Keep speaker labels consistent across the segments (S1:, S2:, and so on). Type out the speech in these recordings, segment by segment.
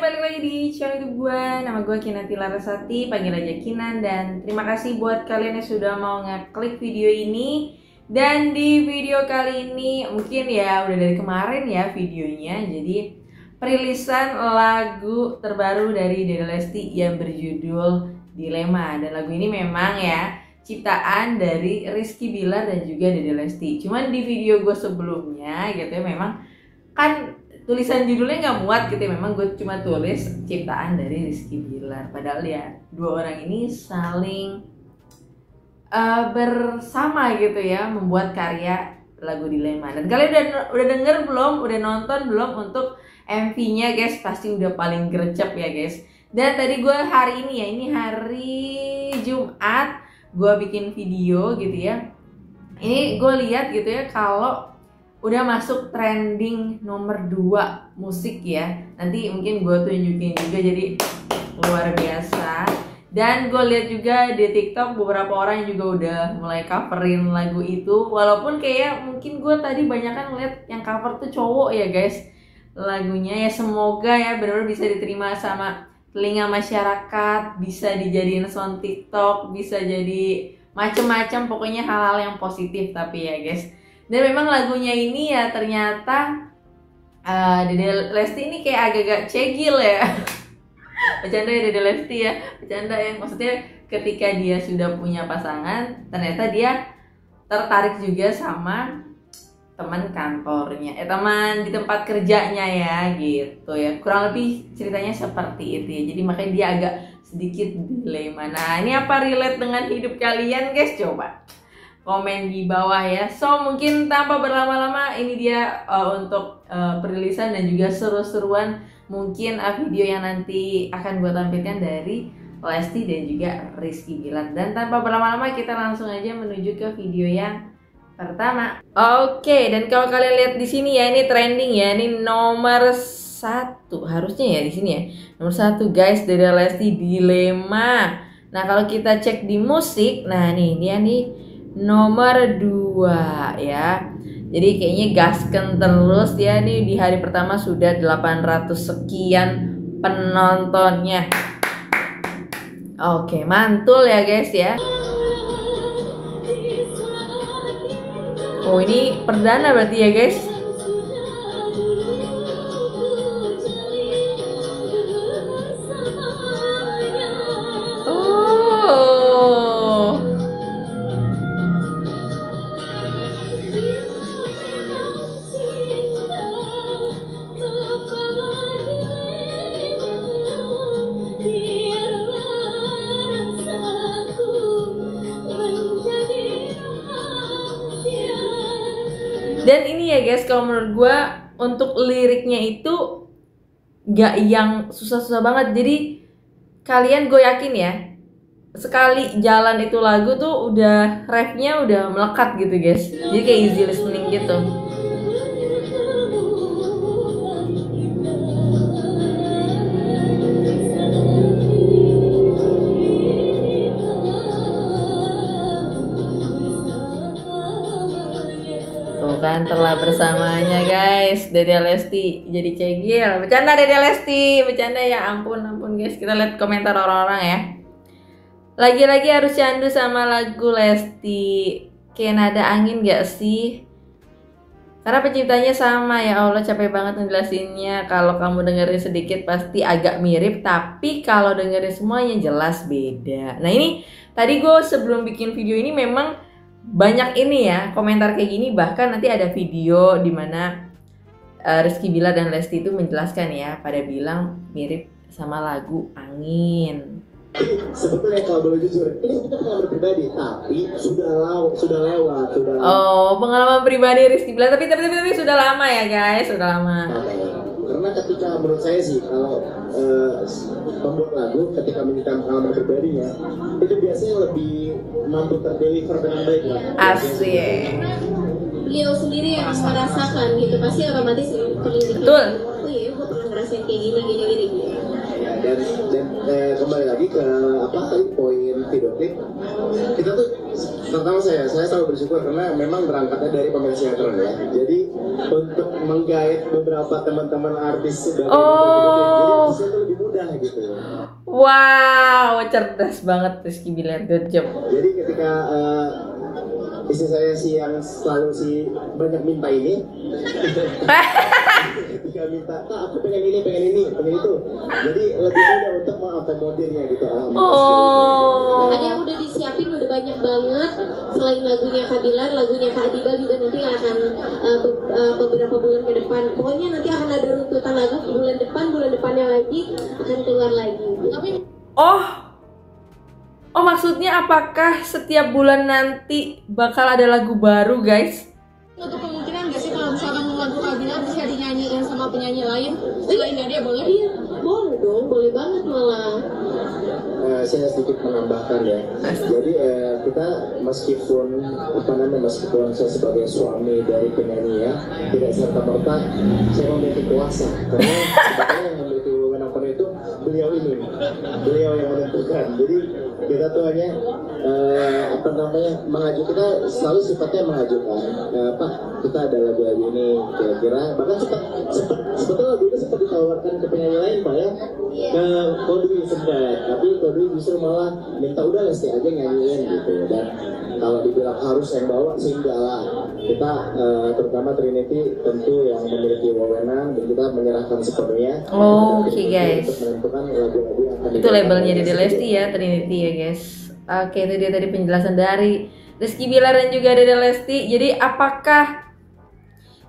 S1: balik lagi di channel YouTube gue. Nama gue Kinanti Larasati, panggil aja Kinan. Dan terima kasih buat kalian yang sudah mau ngeklik video ini. Dan di video kali ini mungkin ya udah dari kemarin ya videonya. Jadi perilisan lagu terbaru dari Dede Lesti yang berjudul Dilema. Dan lagu ini memang ya ciptaan dari Rizky Bilar dan juga Dede Lesti. Cuman di video gue sebelumnya gitu ya memang kan tulisan judulnya nggak muat gitu ya. Memang gue cuma tulis ciptaan dari Rizky Bilar. Padahal ya dua orang ini saling bersama gitu ya membuat karya lagu Dilema. Dan kalian udah denger belum? Udah nonton belum untuk MV-nya guys? Pasti udah paling gercep ya guys. Dan tadi gue hari ini ya, ini hari Jumat, gue bikin video gitu ya. Ini gue lihat gitu ya kalau udah masuk trending nomor 2 musik ya. Nanti mungkin gue tunjukin juga, jadi luar biasa. Dan gue lihat juga di TikTok beberapa orang juga udah mulai coverin lagu itu. Walaupun kayak mungkin gue tadi banyak kan ngeliat yang cover tuh cowok ya guys lagunya. Ya semoga ya benar-benar bisa diterima sama telinga masyarakat, bisa dijadiin sound TikTok, bisa jadi macem-macem, pokoknya hal-hal yang positif tapi ya guys. Dan memang lagunya ini ya ternyata Dede Lesti ini kayak agak-agak cegil ya. Bercanda ya Dede Lesti ya, bercanda ya. Maksudnya ketika dia sudah punya pasangan, ternyata dia tertarik juga sama teman kantornya, teman di tempat kerjanya ya gitu ya. Kurang lebih ceritanya seperti itu ya. Jadi makanya dia agak sedikit dilema. Nah ini apa relate dengan hidup kalian guys? Coba komen di bawah ya. So mungkin tanpa berlama-lama ini dia untuk perilisan dan juga seru-seruan mungkin video yang nanti akan gue tampilkan dari Lesti dan juga Rizky Bilar. Dan tanpa berlama-lama kita langsung aja menuju ke video yang pertama. Oke, dan kalau kalian lihat di sini ya, ini trending ya, ini nomor 1 harusnya ya di sini ya. Nomor 1 guys, Dede Lesti Dilema. Nah kalau kita cek di musik, nah nih dia nih nomor 2 ya. Jadi kayaknya gasken terus dia nih, di hari pertama sudah 800 sekian penontonnya. Oke, mantul ya guys ya. Oh ini perdana berarti ya guys. Dan ini ya guys, kalau menurut gue untuk liriknya itu gak yang susah-susah banget. Jadi kalian, gue yakin ya, sekali jalan itu lagu tuh udah refnya udah melekat gitu guys. Jadi kayak easy listening gitu. Kan telah bersamanya guys, Dede Lesti jadi cegil. Bercanda Dede Lesti, bercanda ya, ampun guys. Kita lihat komentar orang-orang ya. Lagi-lagi harus candu sama lagu Lesti. Kayak nada angin gak sih? Karena penciptanya sama, ya Allah capek banget ngejelasinnya. Kalau kamu dengerin sedikit pasti agak mirip, tapi kalau dengerin semuanya jelas beda. Nah ini tadi gue sebelum bikin video ini memang banyak ini ya komentar kayak gini. Bahkan nanti ada video dimana Rizky Bilar dan Lesti itu menjelaskan ya, pada bilang mirip sama lagu Angin.
S2: Sebetulnya kalau boleh jujur, ini sebetulnya pengalaman pribadi, tapi sudah lewat.
S1: Oh, pengalaman pribadi Rizky Bilar, tapi sudah lama ya guys, sudah lama.
S2: Karena ketika menurut saya sih kalau pembuat lagu ketika menyita pengalaman pribadinya itu biasanya lebih mampu terdeliver dengan baik lah.
S1: Asik.
S3: Beliau sendiri yang merasakan gitu, pasti otomatis terlihat.
S1: Betul.
S3: Oh iya, gue pernah ngerasain kayak gini.
S2: Dan kembali lagi ke poin video klip, kita tuh pertama saya selalu bersyukur karena memang berangkatnya dari pemain sinetron ya. Jadi untuk menggait beberapa teman-teman artis dari jadi
S1: Wow, cerdas banget Rizky Bilar, good job.
S2: Jadi ketika istri saya sih yang selalu sih banyak minta ini, ketika minta, Kak aku pengen ini, pengen itu. Jadi lebih mudah untuk mengakomodirnya gitu.
S1: Oh.
S3: Ada yang udah disiapin udah banyak banget. Selain lagunya Kak Bilar, lagunya Kak Adiba juga nanti akan beberapa bulan ke depan. Pokoknya nanti akan ada runtutan lagu bulan depannya lagi akan keluar lagi.
S1: Oh maksudnya apakah setiap bulan nanti bakal ada lagu baru guys?
S3: Untuk kemungkinan nggak sih kalau misalkan lagu Kak Bilar bisa dinyanyiin sama penyanyi lain selain Nadia, boleh? Iya, boleh dong, boleh banget malah.
S2: Saya sedikit menambahkan ya. Jadi kita meskipun saya sebagai suami dari penyanyi ya, tidak serta merta saya memiliki kuasa karena sebetulnya yang memiliki wewenang penuh itu beliau yang menentukan. Jadi kita tuh hanya kita selalu sifatnya mengajukan. Pak, kita ada lagu-lagu ini kira-kira bahkan sebetulnya lagu itu sempat ditawarkan ke penyanyi lain Pak ya, ke Kodwi sempat, tapi Kodwi justru malah minta udah Lesti aja nyanyiin gitu. Dan kalau dibilang harus yang bawa sih enggak lah, kita terutama Trinity tentu yang memiliki wewenang dan kita menyerahkan sepenuhnya.
S1: Oke guys,
S2: menentukan lagu-lagu yang akan
S1: itu labelnya Dede Lesti ya, Trinity ya guys. Oke, itu dia tadi penjelasan dari Rizky Bilar dan juga Dede Lesti. Jadi apakah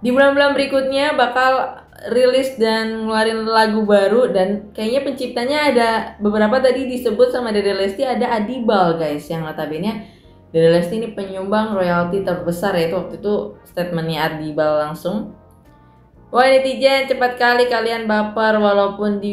S1: di bulan-bulan berikutnya bakal rilis dan ngeluarin lagu baru? Dan kayaknya penciptanya ada beberapa tadi disebut sama Dede Lesti, ada Adibal guys, yang notabene Dede Lesti ini penyumbang royalti terbesar ya, itu waktu itu statementnya Adibal langsung. Wah netizen, cepat kali kalian baper walaupun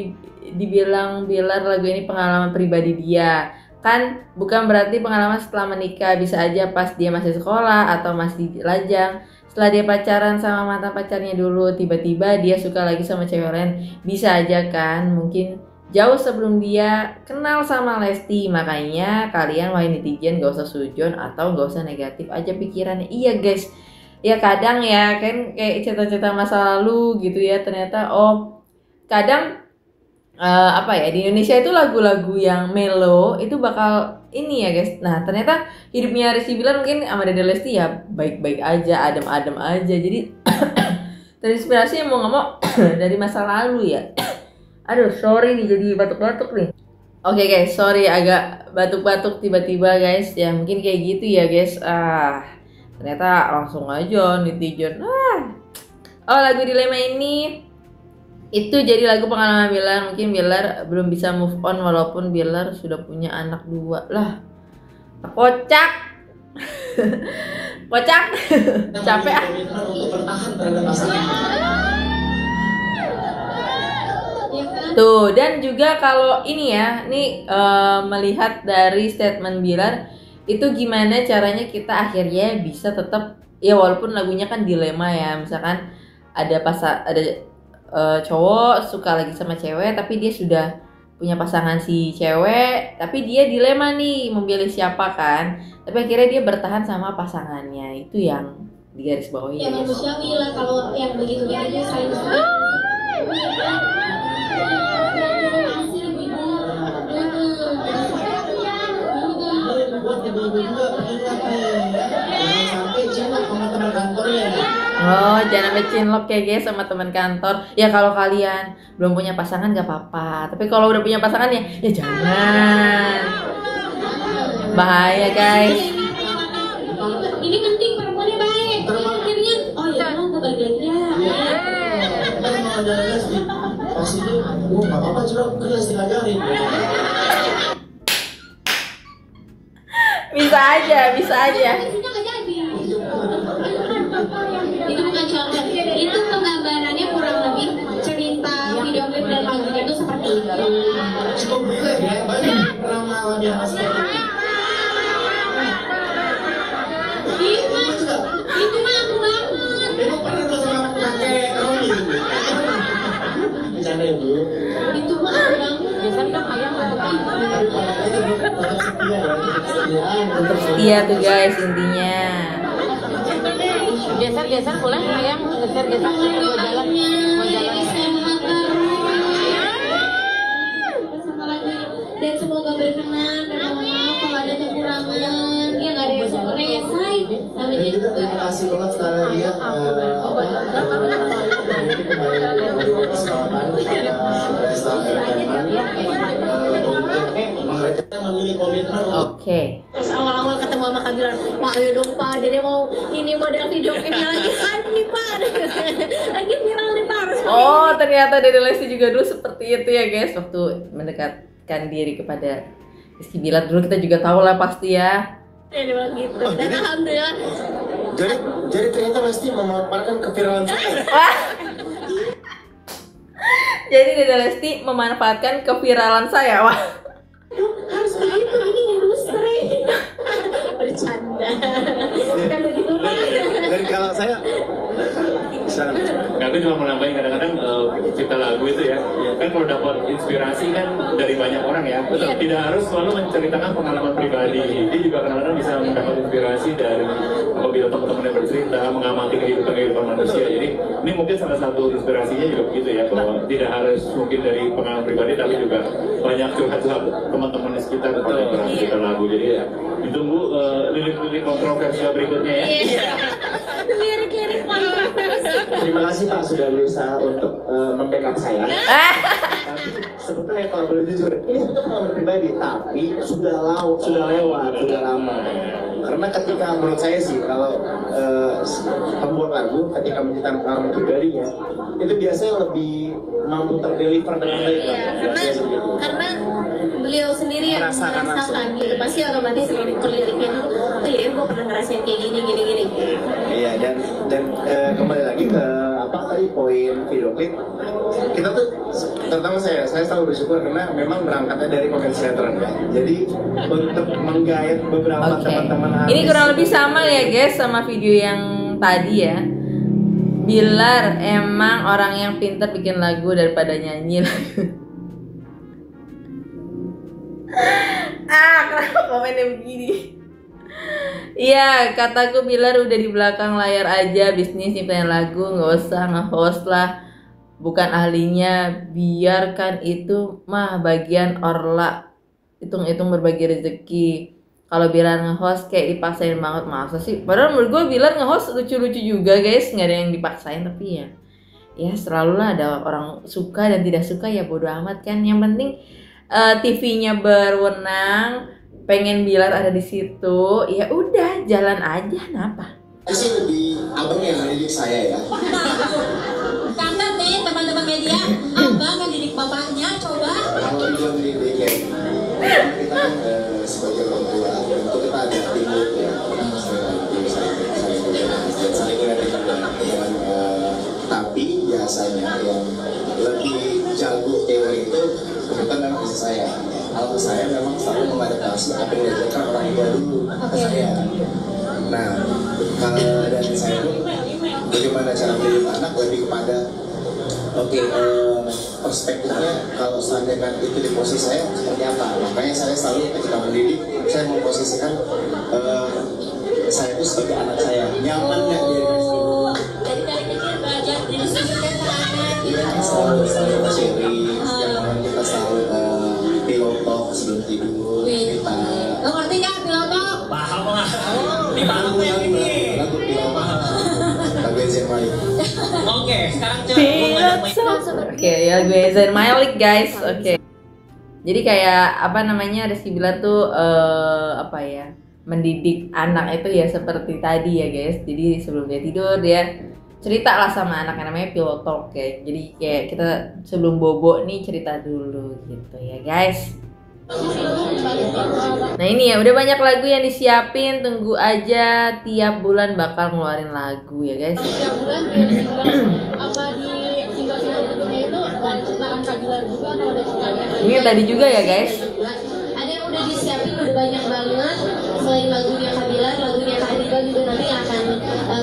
S1: dibilang Bilar lagu ini pengalaman pribadi dia. Kan bukan berarti pengalaman setelah menikah, bisa aja pas dia masih sekolah atau masih lajang. Setelah dia pacaran sama mantan pacarnya dulu, tiba-tiba dia suka lagi sama cewek lain. Bisa aja kan, mungkin jauh sebelum dia kenal sama Lesti. Makanya kalian wahai netizen gak usah sujon atau gak usah negatif aja pikirannya. Iya guys, ya kadang ya kan kayak cerita-cerita masa lalu gitu ya, ternyata kadang di Indonesia itu lagu-lagu yang mellow itu bakal ini ya guys. Nah ternyata hidupnya Rizky Bilar mungkin sama Dede Lesti ya baik-baik aja, adem-adem aja. Jadi terinspirasi mau nggak mau dari masa lalu ya. Aduh sorry nih jadi batuk-batuk nih. Oke guys, sorry agak batuk-batuk tiba-tiba guys. Ya mungkin kayak gitu ya guys. Ternyata langsung aja netizen. Lagu Dilema ini itu jadi lagu pengalaman Bilar. Mungkin Bilar belum bisa move on walaupun Bilar sudah punya anak 2 lah. Kocak. Kocak. Capek ah. Tuh, dan juga kalau ini ya, nih melihat dari statement Bilar itu gimana caranya kita akhirnya bisa tetap ya walaupun lagunya kan dilema ya, misalkan ada cowok suka lagi sama cewek tapi dia sudah punya pasangan si cewek, tapi dia dilema nih memilih siapa kan, tapi akhirnya dia bertahan sama pasangannya. Itu yang digaris bawahi
S3: ya manusiawi lah kalau yang begitu begitu saya
S1: jangan sampai cinlok ya guys sama teman kantor. Ya kalau kalian belum punya pasangan gak apa-apa, tapi kalau udah punya pasangan ya jangan. Bahaya guys.
S3: Ini penting, perempuannya baik. Akhirnya mau bagian dia.
S2: Pas itu, gak apa-apa juga kelas diajarin.
S1: Bisa aja.
S3: Itu bukan contoh, itu penggambarannya kurang lebih cerita video klip dan lagunya itu seperti itu.
S2: Cukup relate ya, banyak pernah mengalami hal seperti
S3: Itu mah aku banget.
S2: Emang pernah tuh sama kakek Roni? Bercanda ya Bu.
S3: Itu mah aku banget.
S1: Biasanya kan ayam tetap setia tuh guys intinya. Geser boleh ayam, geser mau jalan.
S3: berkenan dan mohon maaf kalau ada kekurangan, ya nggak ada yang sempurna ya say. Sampai
S2: Dan juga terima kasih banget sekali lagi ya mereka memilih komitmen.
S1: Oke.
S3: Pas awal-awal ketemu sama Kak Bilar, Pak ayo dong Pak, Dede mau ini model video klipnya lagi hype nih Pak, lagi viral nih Pak.
S1: Oh, ternyata Dede Lesti juga dulu seperti itu ya guys, waktu mendekatkan diri kepada Rizky Bilar. Dulu kita juga tahu lah pasti ya.
S3: Jadi gitu. Dan alhamdulillah.
S2: Jadi ternyata Lesti memanfaatkan keviralan saya.
S1: Jadi Dede Lesti memanfaatkan keviralan saya. Wah.
S3: Harus begitu, ini industri. Bercanda. Bukan begitu lah.
S2: Dan kalau saya
S4: Aku cuma mau nambahin kadang-kadang cipta lagu itu ya, kan kalau dapat inspirasi kan dari banyak orang ya, betul. Tidak harus selalu menceritakan pengalaman pribadi. Dia juga kadang-kadang bisa mendapat inspirasi dari apabila teman-teman yang bercerita, mengamati kehidupan manusia. Jadi ini mungkin salah satu inspirasinya juga begitu ya, bahwa tidak harus mungkin dari pengalaman pribadi, tapi juga banyak curhat-curhat teman-teman di sekitar tentang cipta lagu. Jadi ya ditunggu lirik-lirik kontroversial berikutnya ya.
S3: Lirik-lirik kontroversi.
S2: terima kasih Pak sudah berusaha untuk membackup saya. Tapi sebetulnya kalau boleh jujur, ini sebetulnya pengalaman pribadi, tapi sudah lewat, sudah lama. Karena ketika menurut saya sih, kalau pembuat lagu ketika menciptakan pengalaman pribadinya, itu biasanya lebih mampu terdeliver dengan baik.
S3: Karena beliau sendiri yang
S2: Merasakan
S3: merasakan gitu, pasti otomatis liriknya tuh, oh iya gue pernah ngerasain kayak gini.
S2: Iya, dan kembali lagi ke apa tadi poin video klip, kita tuh terutama saya selalu bersyukur karena memang berangkatnya dari konten sinetron ya. Jadi untuk menggait beberapa teman-teman artis.
S1: Ini kurang lebih sama ya guys sama video yang tadi ya. Bilar emang orang yang pintar bikin lagu daripada nyanyi lagu. Kenapa komennya begini? Iya, kataku Bilar udah di belakang layar aja, bisnis nyiptain lagu, nggak usah nge-host lah, bukan ahlinya, biarkan itu mah bagian Orla, hitung-hitung berbagi rezeki. Kalau Bilar nge-host kayak dipaksain banget, masa sih? Padahal menurut gue Bilar nge-host lucu-lucu juga guys, nggak ada yang dipaksain, tapi ya selalu lah ada orang suka dan tidak suka, ya bodo amat kan. Yang penting TV-nya berwenang, pengen Bilar ada di situ, ya udah jalan aja, kenapa?
S2: Saya sih lebih abang yang mendidik saya ya.
S3: Karena nih teman-teman media, abang yang didik bapaknya, coba.
S2: Kalau dia mendidik ya, kita kan sebagai orang tua, tentu kita ada timur ya, saling mengerti dengan tapi biasanya yang lebih jago teori itu kebetulan memang bisa saya. Kalau saya memang selalu mengadaptasi apa yang diajarkan orang tua dulu ke saya. Nah, dari saya pun bagaimana cara mendidik anak lebih kepada perspektifnya kalau seandainya itu di posisi saya seperti apa. Makanya saya selalu ketika mendidik, saya memposisikan saya itu sebagai anak saya, nyaman nggak dia di situ.
S3: Dari kecil belajar didiskusikan ke anak.
S2: Iya, selalu sharing, setiap malam kita selalu pillow talk sebelum tidur. Kita
S3: Lo ngerti nggak pillow talk?
S4: Paham lah. Di lagu yang ini.
S2: lagu pillow talk, lagu Zen Malik.
S4: Oke, sekarang coba
S1: Oke, ya gue Zayn Malik guys. Oke. Jadi kayak apa namanya, Rizky Bilar tuh apa ya, mendidik anak itu ya seperti tadi ya guys. Jadi sebelum dia tidur dia cerita lah sama anak, yang namanya pillow talk ya. Jadi kayak kita sebelum bobo nih cerita dulu gitu ya guys. Nah ini ya, udah banyak lagu yang disiapin, tunggu aja, tiap bulan bakal ngeluarin lagu ya guys.
S3: Tiap bulan apa di single-single berikutnya itu ada ciptaan Kak Bilar juga atau ada ciptaan
S1: Ini tadi juga ya guys.
S3: ada yang udah disiapin, udah banyak banget. Selain lagunya Kak Bilar, lagunya Kak Adiba juga nanti akan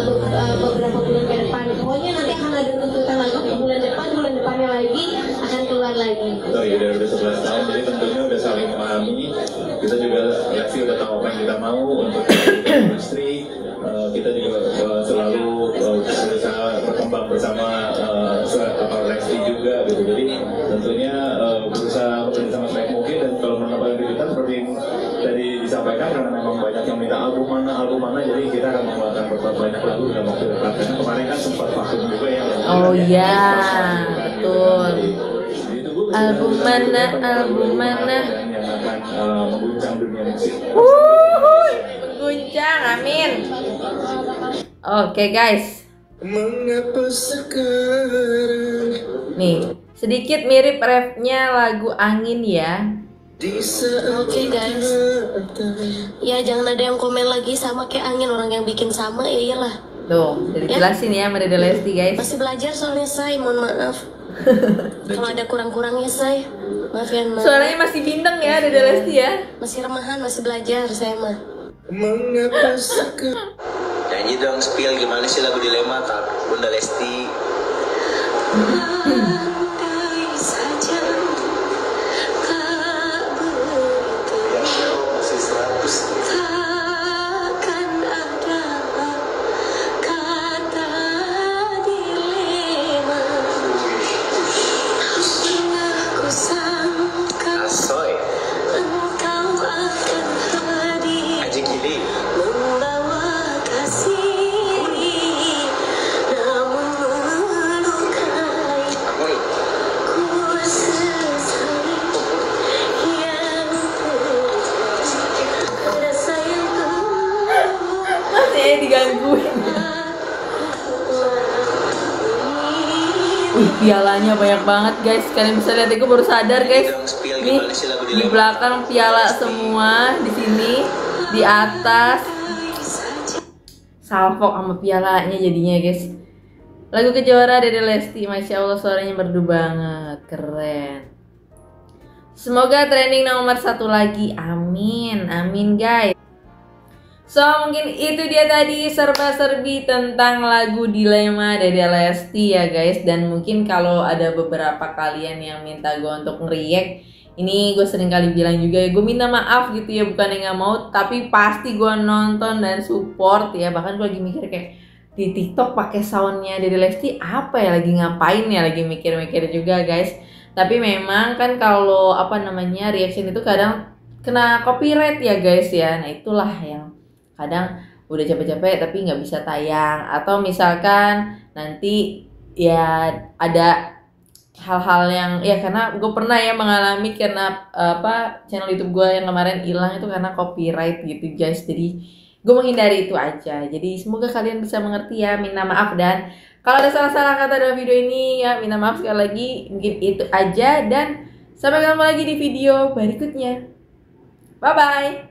S3: beberapa bulan ke depan. Pokoknya nanti akan ada tuntutan lagu di bulan depannya lagi akan keluar lagi.
S4: Oh iya, udah 11 tahun, jadi tentunya udah saling memahami. Kita juga Lesti udah tahu apa yang kita mau untuk industri. Kita juga selalu berusaha berkembang bersama Lesti juga gitu. Jadi tentunya berusaha bekerja sama sebaik mungkin, dan kalau menambah kita minta album mana, jadi kita akan mengeluarkan banyak lagu dalam waktu dekat. Karena kemarin kan sempat vakum juga ya.
S1: Oh iya, betul. Album mana?
S4: Yang akan mengguncang dunia musik.
S1: Mengguncang, amin. Oke guys.
S2: Mengapa sekarang
S1: Nih, sedikit mirip refnya lagu Angin ya.
S3: Oke guys, ya jangan ada yang komen lagi sama kayak Angin, orang yang bikin sama ya iyalah.
S1: Tuh, udah dijelasin ya sama Dede Lesti guys.
S3: Masih belajar soalnya say, mohon maaf. Kalau ada kurang-kurangnya say, maaf ya Mas.
S1: Suaranya masih bintang ya Dede Lesti ya.
S3: Masih remahan, masih belajar saya mah.
S2: Mengapa sekarang
S5: Nyanyi dong, spill gimana sih lagu Dilema Kak Bunda Lesti?
S3: Andai saja tak begitu,
S5: Masih 100.
S3: takkan ada kata dilema. Pernah ku sangka
S5: Asoy,
S3: engkau akan hadir
S5: Aji Gili.
S3: membawa kasih, namun melukai.
S5: Amoy.
S3: Ku sesali yang terjadi. Ada sayangku
S1: Masih aja digangguin. Wih, pialanya banyak banget guys. Kalian bisa lihat, aku baru sadar guys.
S5: Dong, spill
S1: Nih,
S5: gimana sih lagu
S1: di
S5: Dilema?
S1: belakang piala semua, di sini, di atas salfok sama pialanya jadinya guys. Lagu Kejora Dede Lesti, Masya Allah suaranya merdu banget, keren. Semoga trending nomor 1 lagi, amin, amin guys. So mungkin itu dia tadi serba-serbi tentang lagu Dilema Dede Lesti ya guys. Dan mungkin kalau ada beberapa kalian yang minta gue untuk nge-react, ini gue sering kali bilang juga ya, gue minta maaf gitu ya, bukan yang gak mau, tapi pasti gue nonton dan support ya. Bahkan gue lagi mikir kayak di TikTok pakai soundnya Dede Lesti apa ya, lagi ngapain ya, lagi mikir-mikir juga guys. Tapi memang kan kalau apa namanya reaction itu kadang kena copyright ya guys ya. Nah itulah yang kadang udah capek-capek tapi nggak bisa tayang, atau misalkan nanti ya ada hal-hal yang ya, karena gue pernah ya mengalami karena channel YouTube gue yang kemarin hilang itu karena copyright gitu guys. Jadi gue menghindari itu aja. Jadi semoga kalian bisa mengerti ya, minta maaf. Dan kalau ada salah-salah kata dalam video ini ya minta maaf sekali lagi. Mungkin itu aja dan sampai ketemu lagi di video berikutnya. Bye bye.